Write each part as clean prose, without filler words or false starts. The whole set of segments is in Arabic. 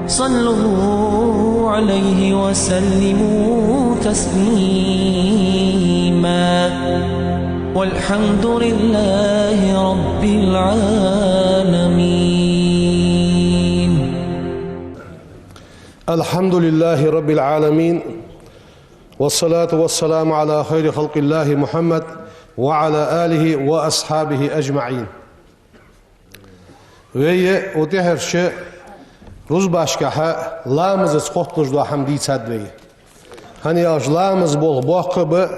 صلوا عليه وسلموا تسليما والحمد لله رب العالمين. الحمد لله رب العالمين والصلاة والسلام على خير خلق الله محمد وعلى آله وأصحابه أجمعين. Ve o teherşe Ruzbaşkaha lamızı skotlujdu hamdi sadveyi. Hani aj lamız bol boğkıbı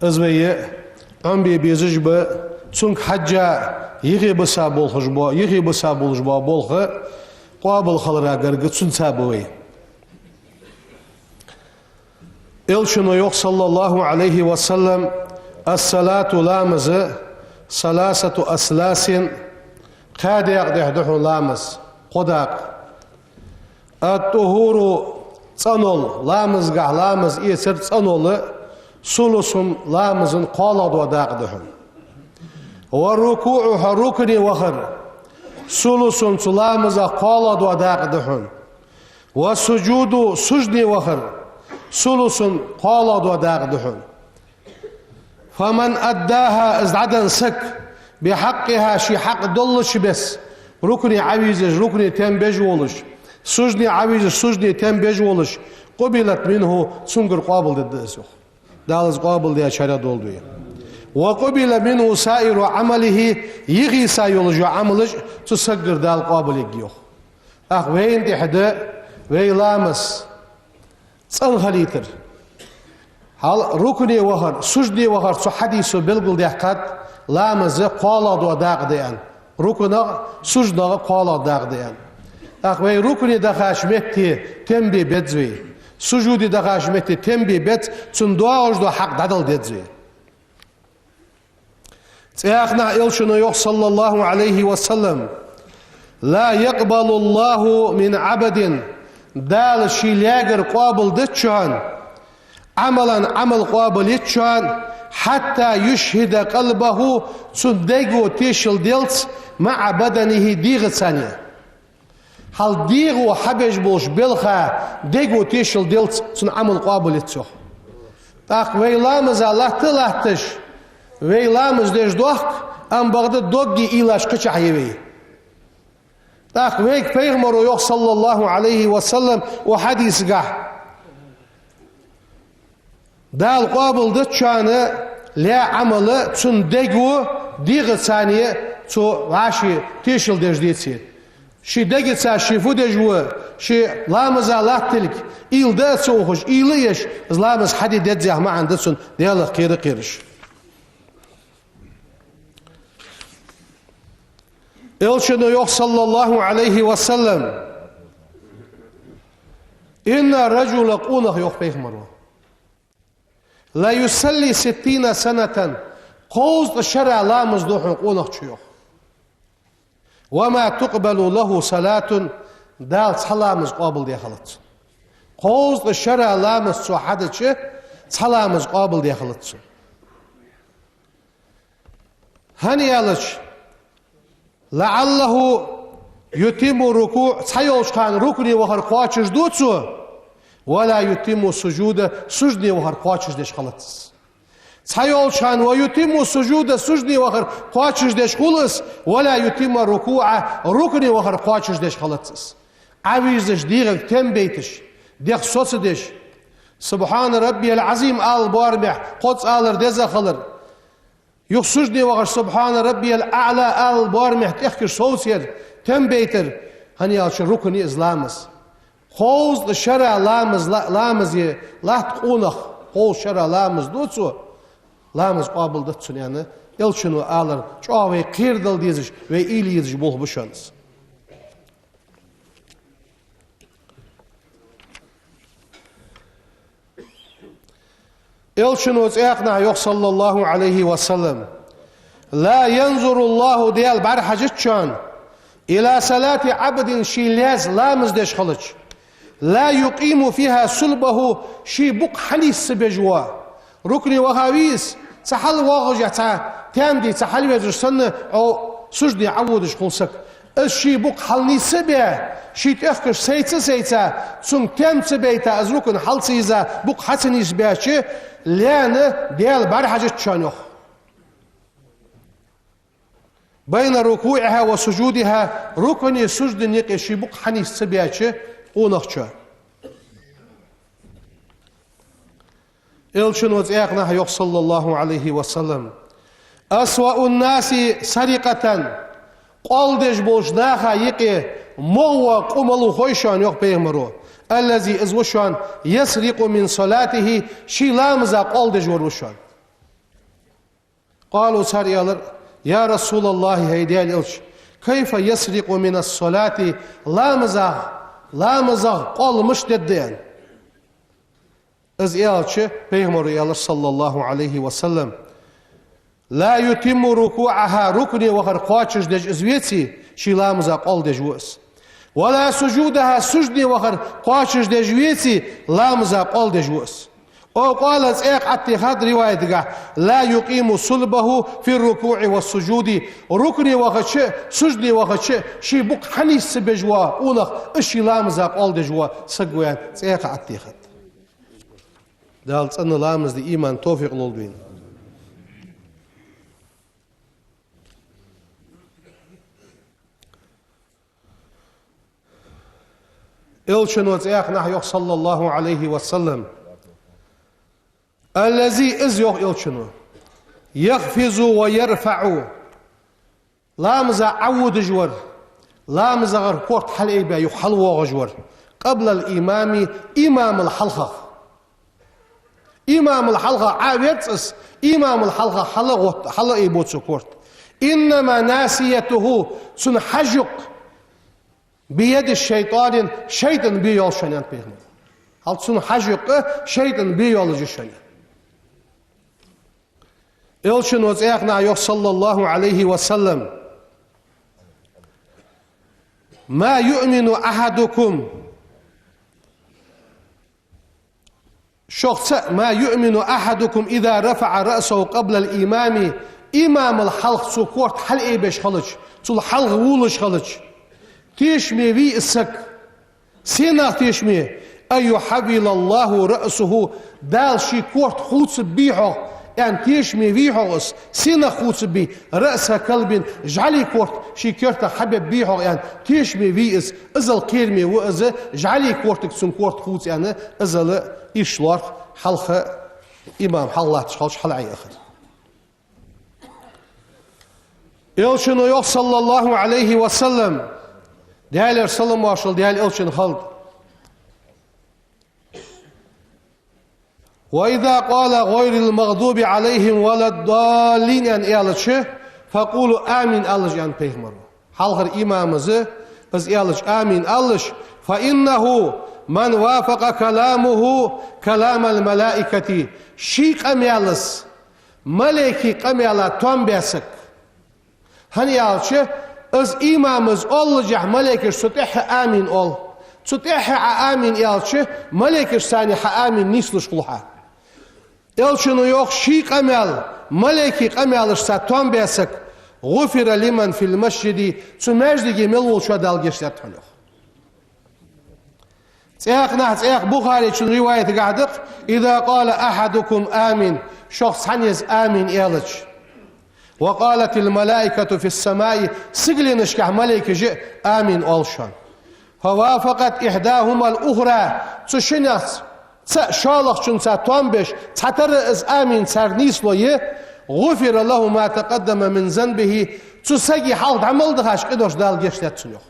izveyi ambi bezijbı çünkü hacca yıgı bısa bolujbu bolğı qabil xalıra gırgı çünsa boğayı. Elçinu yok sallallahu aleyhi ve sellem as-salatu lamızı salasatu aslasin قادق دهدحو لامز قداق الطهور صنول لامز قه لامز يسر صنول سلسن لامزن قالد وداق دهن والركوع ركن وخر سلسن لامز قالد وداق دهن والسجود سجن وخر سلسن قالد وداق دهن فمن أداها ازعدن سك بحقها شي حق دولش بس ركني عويزش ركني تنبج ولش سجني عويزش سجني تنبج ولش قبلت منه سنجر قابل ددسو دالز قابل ديا شرع دولدو وقبل منه سائر عمله يغي سايولج عملش تسجر دال قابل يجيو اخ وين دي حدا وي لامس صن خليتر هل ركني وهر سجني وهر سو حديث بلغل دي حقات لامزه قالد وداق ديان ركنا سجنا قالد داق ديان اخوي ركني دخاشمتي تنبي بتزوي سجودي دخاشمتي تنبي بت صندوق دو حق ددل دزوي تياخنا يلشنو يخ صلى الله عليه وسلم لا يقبل الله من عبد دال شيلاجر قابل دتشان عملا عمل قابل يتشان حتى يشهد قلبه صندقو تيشل ديلت مع بدنه ديغ ثانية هل ديغو حبج بوش بلخا ديغو تيشل ديلت سن عمل قابل يتسوح تاق ويلامز الله تلاتش ويلامز ديش دوحك ام بغدا دوغي إيلاش كچح يوي تاق ويك پیغمرو يوخ صلى الله عليه وسلم وحديث قح دال قابل دتشانه لا عمله صندقو ديغ ثانيه تو راشي تيشل دجديتي شي دغيتسا شي فودجو شي لامز لاتلك إيل دا سوخش إيليش لامز حدي دزه ما عندسن ديال قيرش إلشنو يوخ صلى الله عليه وسلم إن الرجل قونه يوخ بيغمرو لا يصلي 60 سنة قوز الشرع لامز دوحن قونق شيوخ وما تقبل له صلاة دال صلامز قابل دي خلط قوز الشرع لامز سو حدث صلامز قابل دي خلط هني يالش لعله يتم ركوع سيوش كان ركني وخر قواچش دوتسو ولا يتم سجود سجدي وهر قواچش دش خلطس سيول شان ويتم سجود سجدي وهر قواچش دش خلص ولا يتم ركوع ركني وهر قواچش دش خلطس عويزش ديغك تنبيتش ديغ سوسدش سبحان ربي العظيم آل بارمح قدس آلر دزا خلر يخ سجدي وهر سبحان ربي الأعلى آل بارمح تخكر سوسير تنبيتر هني آلش ركني إزلامس خوز الشرع لامز لا تقونخ خوز شرع لامز دوتسو لامز قابل دتسون يعني يلشنو آلر شوه قيردل ديزش و إيلي يزش بوه بشانس يلشنو اتاقنا يوخ صلى الله عليه وسلم لا ينظر الله ديال بار حاجتشان إلى صلاة عبد شيلاز لامز ديش خلج لا يقيم فيها صلبه شي بق حليس بجوا ركني وهاويس سحل واغجة تامدي سحل وزر سنة أو سجدي عودش خلصك الشي بوك حلني سبع شيت اخكش سيتا سن تم سبيتا از ركن حل سيزا بوك حسني سباشي لانه ديال بار حاجة تشانوخ بين ركوعها وسجودها ركن سجد نيقي شي بوك حني سباشي ونخشا إلشن وزيقنا يوح صلى الله عليه وسلم أسوأ الناس سرقة قال ديش بوجداها يقي مغوى قملو خويشان يوح بيغمرو الذي ازوشان يسرق من صلاته شي لامزا قال ديش وروشان قالوا ساريالر يا رسول الله هيديال إلش كيف يسرق من الصلاة لامزا قال مش ددين از إلش بيغمرو يالر صلى الله عليه وسلم لا يتم ركوعها ركني وخر قاتش دج ازويتي شي لامزا قال دج وس ولا سجودها سجدي وخر قاتش دج ويتي لامزا قال دج وس او قال ازيق اتخاذ روايه لا يقيم صلبه في الركوع والسجود ركني وخش سجدي وخش شي بوك حنيس بجوا اونخ اشي لامزا قال دج و سغوان ازيق اتخاذ دال صن لامز دي ايمان توفيق لولدين إلشن وزياخنا يوح صلى الله عليه وسلم الذي إز يوح إلشنو يخفز ويرفع لامزا عود جور لامزا غر كورت حليبا يحلو جور قبل الإمام إمام الحلقة إمام الحلقة عاويتس إمام الحلقة حلق إيبوتسو كورت إنما ناسيته سنحجق بيد الشيطان شيطان بيول شنان بيغمر هل تسون حجق شيطان بيول جشنان إلشن وزيقنا يوح صلى الله عليه وسلم ما يؤمن أحدكم ما يؤمن أحدكم إذا رفع رأسه قبل الإمام إمام الحلق سكورت حلقي بيش خلج تول حلق وولش خلج تيشمي في السك سينا تيشمي أي حبل الله رأسه دال شي كورت خوص بيحو يعني تيشمي فيحو سينا خوص بي رأس كلب جعلي كورت شي كورت حبب بيحو يعني تيشمي في ازل كيرمي وازل جعلي كورتك سن كورت خوص يعني ازل إشلار حلقة إمام حلقة تشخلش حلعي أخر إلشنو يوح صلى الله عليه وسلم ديال صلى الله عليه وسلم ديال إلشن خلد وإذا قال غير المغضوب عليهم ولا الضالين يعني إلش فقولوا آمين ألش يعني بيغمر حلقر إمامزه بس إلش آمين ألش فإنه من وافق كلامه كلام الملائكة شي قميالس ملائكي قميالا تنبيسك هني ألش از إمامز أولجح ملائكش ستح آمين أول ستح آمين إلش ملائكش ثاني آمين نيسلش قلها إلشنو يوخ شي قميال ملائكي قميالش ستوان بيسك غفر لمن في المسجد تمجدي ملول شدال جشتت حلوخ تيق بخاري چون رواية قاعدق إذا قال أحدكم آمين شخص حنيز آمين إلش وقالت الملائكة في السماء سجلنش كه ملائكة جئ آمين أولشان فوافقت إحداهما الأخرى تشنس شالخ چون تنبش تتر از آمين سرنيس لويه غفر له ما تقدم من ذنبه تسجي حالد عمل دهاش قدوش دال جشتت سنوخ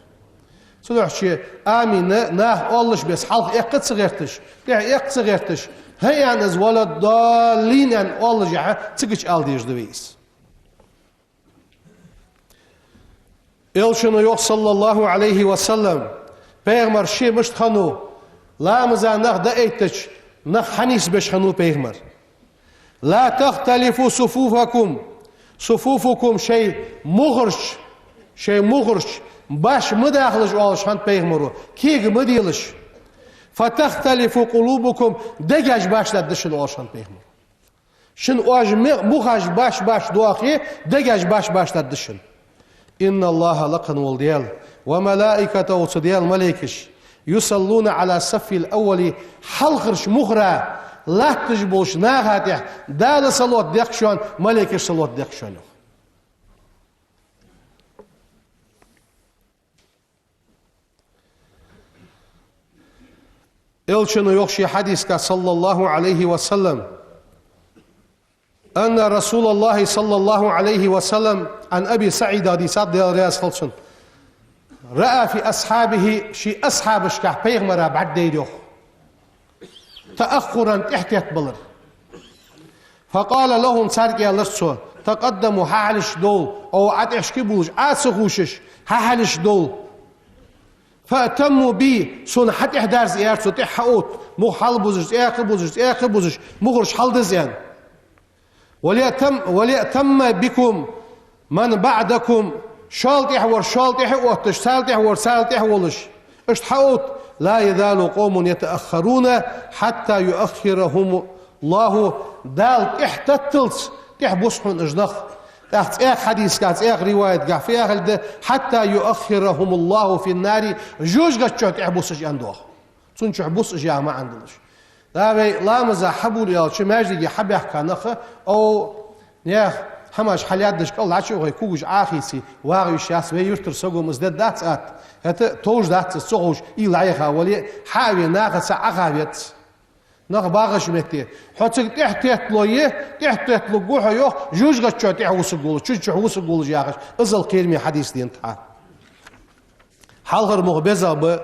سنوح شي آمين ناه أولش بس حالك إقد صغيرتش إقد صغيرتش هيان از ولد ضالين أن أولجها تقش آل ديش دويس إلشنو يوح صلى الله عليه وسلم بيغمر شي مشت خانو لا مزا نخ دا ايتش نخ حنيس بش خانو بيغمر لا تختلفوا صفوفكم شيء مغرش باش مداخلش اولش هانت بيغمرو كيغ مديلش فتختلف قلوبكم دجاج باش ددشن اولش هانت بيغمر شن واج مغاج باش دواخي دجاج باش ددشن إن الله لقن والديال وملائكته وصديال ملائكش يصلون على الصف الأول حلقرش مخرى لا تجبوش ناغاتح دال صلوات ديخشون ملائكش صلوات ديخشون إلشنو يخشي حديثك صلى الله عليه وسلم أن رسول الله صلى الله عليه وسلم عن أبي سعيد حديثات ديال رياض خلصن رأى في أصحابه شي أصحاب اشكح بيغمرا بعد ديدوخ تأخرا احتيت بلر فقال لهم ساركي لسو تقدموا حالش دول أو عد اشكي بولش آسخوشش حالش دول فأتموا بي سون حد إحدار زيار سو تحقوت مو حال بوزش إياق بوزش مغرش حال دزيان وليأتم بكم من بعدكم شالتح وتش سالتح ولش اشتحقوت لا يزال قوم يتأخرون حتى يؤخرهم الله دال احتتلت تحبسحن اجدخ تحت اخ حديث كات اخ رواية قاع في اخر حتى يؤخرهم الله في النار جوج قد تحبسج اندوخ تنش حبسج يا ما عندناش لا مزا حبول يا شي ماجدي حب يحكى نخ او نيخ حماش حاليات دش الله عشو يكوج اخيسي واغي شاس ويرتر سوغو مزداد دات هت توج دات سوغوش يلايخا ولي حاوي ناقص اخاويت نخ باغش متي حتى تحت لو جوه يو جوج قد تحت وسقول تشج وسقول جاغش ازل كلمه حديث دي انت حالغر مغبزه ب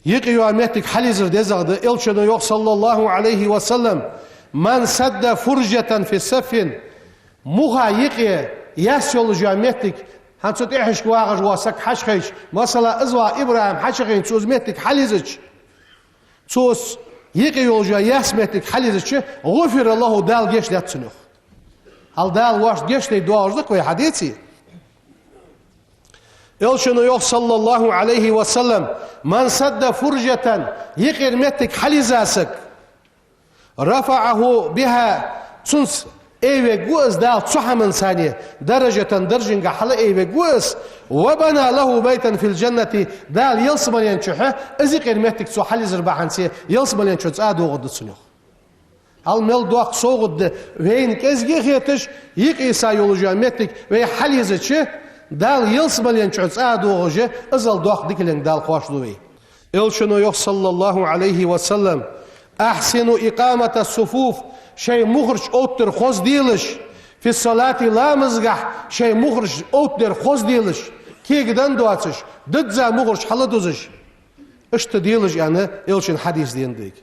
يقيو امتك حليزر دزغد الشنو يو صلى الله عليه وسلم من سد فرجه في السف مغا يقي ياسول جامتك هانسوت احش واغش واسك حشخيش مثلا ازوا ابراهيم حشخين سوزمتك حليزج سوس يقي يولجا ياسمتك حليزج غفر الله دال جيش لاتسنوخ هل دال واش جيش لي دوارزك وي حديثي الشنو يو صلى الله عليه وسلم من سد فرجة يقير متك حليزاسك رفعه بها سنس ايوه قوز دال تصحى من ثانية درجة درجة حلا ايوه قوز وبنى له بيتا في الجنة دال يلصم ينشحه ازي قيمتك سو حليز رباحنسي يلصم ينشحه تسادو غد سنوخ المل دوق صوغد وين كزغي خيتش يقي سايولوجيا متك وي حليزچ دال يلصم ينشحه تسادو غجه ازل دوق ديكلن دال خوشلوي الشنو يخ صلى الله عليه وسلم احسنوا اقامة الصفوف شيء مخرج اوتر خوز ديلش في الصلاة لا مزغح شيء مخرج اوتر خوز ديلش كي قدن دواتش ددزا مخرج حلدوزش اشت ديلش يعني الشن حديث دين ديك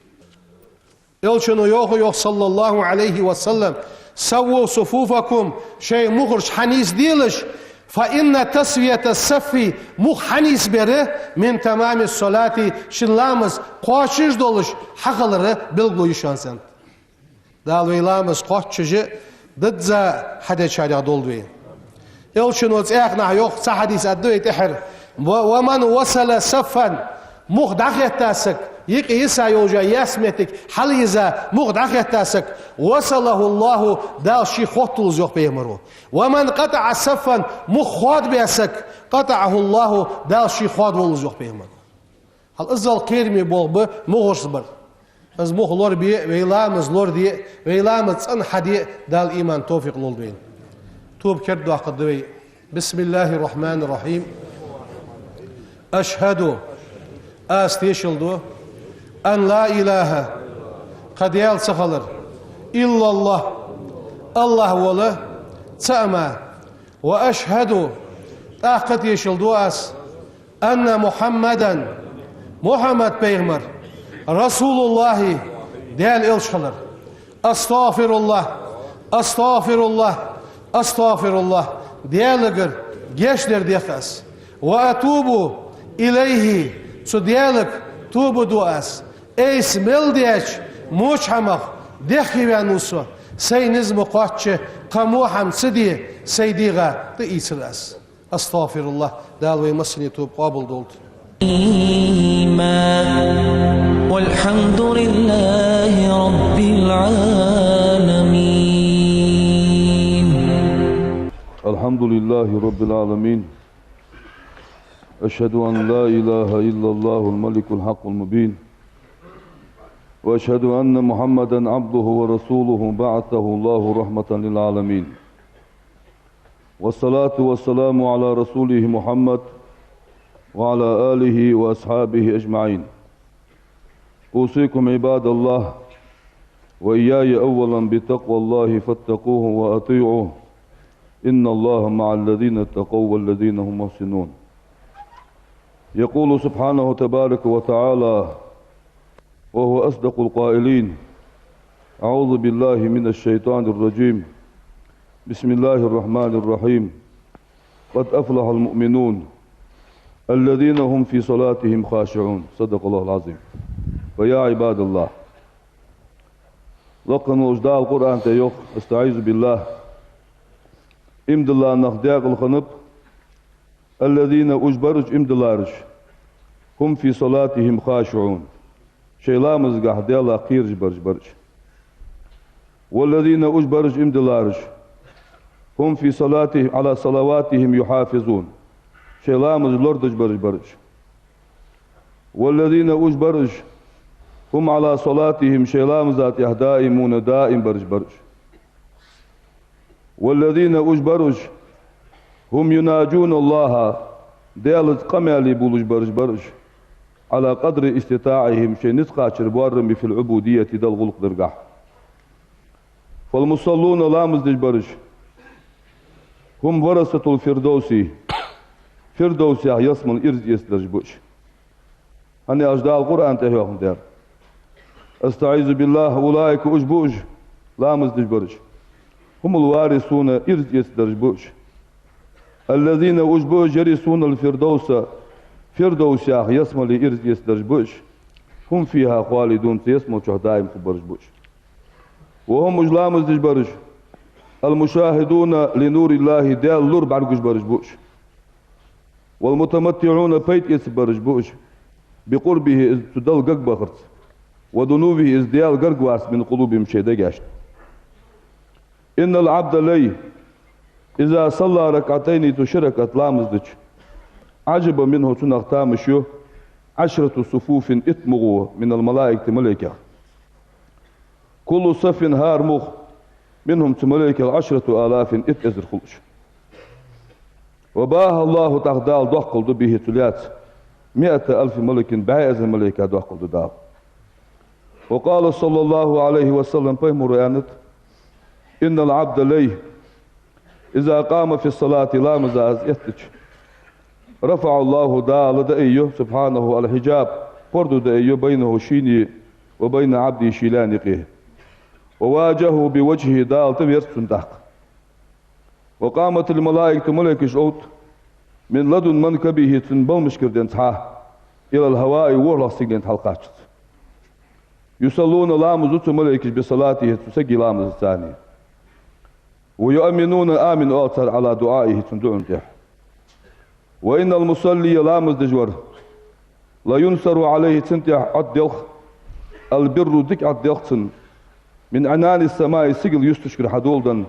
الشن يوخ صلى الله عليه وسلم سووا صفوفكم شيء مخرج حنيس ديلش فإن تسوية الصف مخ حنيس بره من تمام الصلاة شلامز قواشش دولش حقلره بلغو يشانسن دال ويلامز قواشش ددزا حدا شارع دولوي الشنو تاخنا يوخ صحديث ادوي تحر ومن وصل صفا مخ دخيتاسك يقي يسا يوجا ياسمتك حليزا مخ دخيتاسك وصله الله دال شي خوتلز يوخ بيمرو ومن قطع صفا مخ خود بيسك قطعه الله دال شي خود ولز يوخ بيمرو هل ازل كلمه بول مغرس بر از مخ لور بي ويلامز لور دي ويلامز ان حدي دال ايمان توفيق لولدين توب كردو قدوي بسم الله الرحمن الرحيم اشهد استيشلدو أن لا إله قد يلسخلر إلا الله الله ولا تأمى وأشهد طاقت يشلدو أس أن محمد بيغمر رسول الله ديال إلشخلر أستغفر الله ديالغر جيشلر ديخاس وأتوب إليه سديالك توبو دواس ايس ملديش موش حمق دخي وانوسو سينزم قواتش قموحم سدي سيديغا تئيسلاس استغفر الله دالوي مسني توب قابل دولت إيمان والحمد لله رب العالمين. الحمد لله رب العالمين. أشهد أن لا إله إلا الله الملك الحق المبين، وأشهد أن محمدا عبده ورسوله بعثه الله رحمة للعالمين، والصلاة والسلام على رسوله محمد وعلى آله وأصحابه أجمعين. أوصيكم عباد الله وإياي أولا بتقوى الله فاتقوه وأطيعوه، إن الله مع الذين اتقوا والذين هم محسنون. يقول سبحانه تبارك وتعالى وهو أصدق القائلين: أعوذ بالله من الشيطان الرجيم، بسم الله الرحمن الرحيم. قد أفلح المؤمنون الذين هم في صلاتهم خاشعون. صدق الله العظيم. ويا عباد الله، لقن وجداء القرآن تيوخ استعيذ بالله امد الله نخداق الخنب الذين أجبرج امد الله هم في صلاتهم خاشعون. شيلامز قاعد يلا قيرج برج والذين أجبرج امد الله هم في صلاتهم على صلواتهم يحافظون. شيلامز لوردج برج والذين أجبرج هم على صلاتهم شيلامزات يهدائمون دائم برج والذين أجبرج هم يناجون الله ديالت قمالي بولج برج على قدر استطاعهم شيء نسقى شربوارمي في العبودية دل غلق درقح. فالمصلون لامز برج هم ورثة الفردوسي فردوسي يسمى الإرز يسدرج بوش. هني أجداء القرآن تهيوهم دير استعيذ بالله أولئك أجبوج لامز برج هم الوارثون إرز يسدرج بوش الذين أجبوج يرثون الفردوس فردوس يسمى لإرز يسدرج بوش هم فيها خالدون يسمى دائم خبرج بوش. وهم أجلامز برج المشاهدون لنور الله ديال لور بعرقش برج بوش والمتمتعون بيت يسبرج بوش بقربه تدل قق بخرت ودنوبه ازديال قرقواس من قلوبهم شيدقاشت. إن العبد لي إذا صلى ركعتين تشركت لامزدج عجب منه تنغتامشيو 10 صفوف اتمغوا من الملائكة ملائكة كل صف هار مخ منهم تملائكة 10,000 اتأزر خلش. وباه الله تغدال دخل به تليات 100,000 ملك بعيز الملائكة دخل دال. وقال صلى الله عليه وسلم بيمر آنت إن العبد لي إذا قام في الصلاة لا مزاز يتج رفع الله دال دأيه سبحانه الحجاب فرد دأيه بينه شيني وبين عبدي شيلانقه وواجهه بوجهه دال تبير سندق. وقامت الملائكة ملك شعوت من لدن منكبه تنبل مشكر دنتها إلى الهواء ورلا سيقين حلقات يصلون لامز ملائكة بصلاته تسقي لامز الثاني ويؤمنون آمن أوتر على دعائه تندعون تح. وإن المصلي لامز دجور لا ينصر عليه تنتح عدلخ البر دك عدلخ من عنان السماء سجل يستشكر حدولدا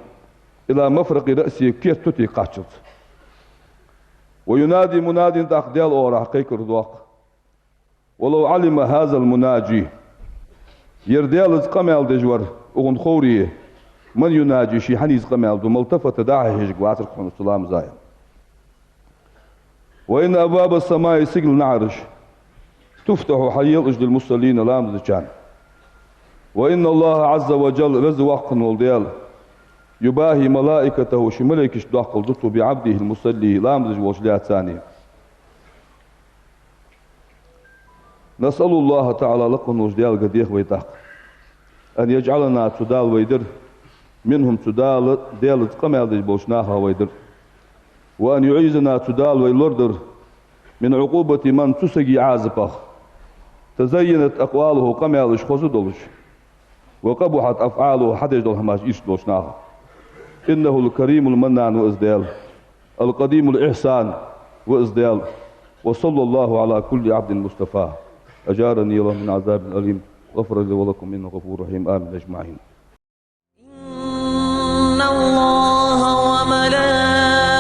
إلى مفرق رأسه كيف تتي قاتشت. وينادي مناد تأخديل أورا حقيق رضواق ولو علم هذا المناجي يرديل قمال دجور أغن خوريه من يناجي شي حنيز قمال دو ملتفت داعي هجق واتر قمال السلام زايا. وإن أبواب السماء سجل نعرش تفتح حيال أجل المصلين لامز جان. وإن الله عز وجل رز وقت والديال يباهي ملائكته شملكش داخل ضده بعبده المصلي لامز وجلات ثانية. نسأل الله تعالى لقن وجديال قديخ ويتاق أن يجعلنا تدال ويدر منهم تدال ديال قمال بوشناها ويدر وأن يعيزنا تدال ويلردر من عقوبة من تسقي عازبه تزينت أقواله قمال خزدلش وقبحت أفعاله حدج دلهماش إيش دوشناها. إنه الكريم المنان وإزديال القديم الإحسان وإزديال. وصلى الله على كل عبد مصطفى أجارني الله من عذاب أليم غفر لي ولكم إنه غفور رحيم آمين أجمعين. إن الله وملائكته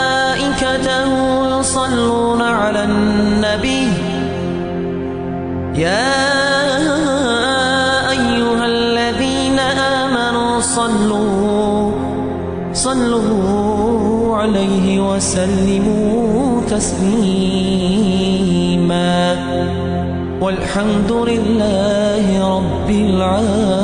صلوا عليه وسلموا تسليما والحمد لله رب العالمين.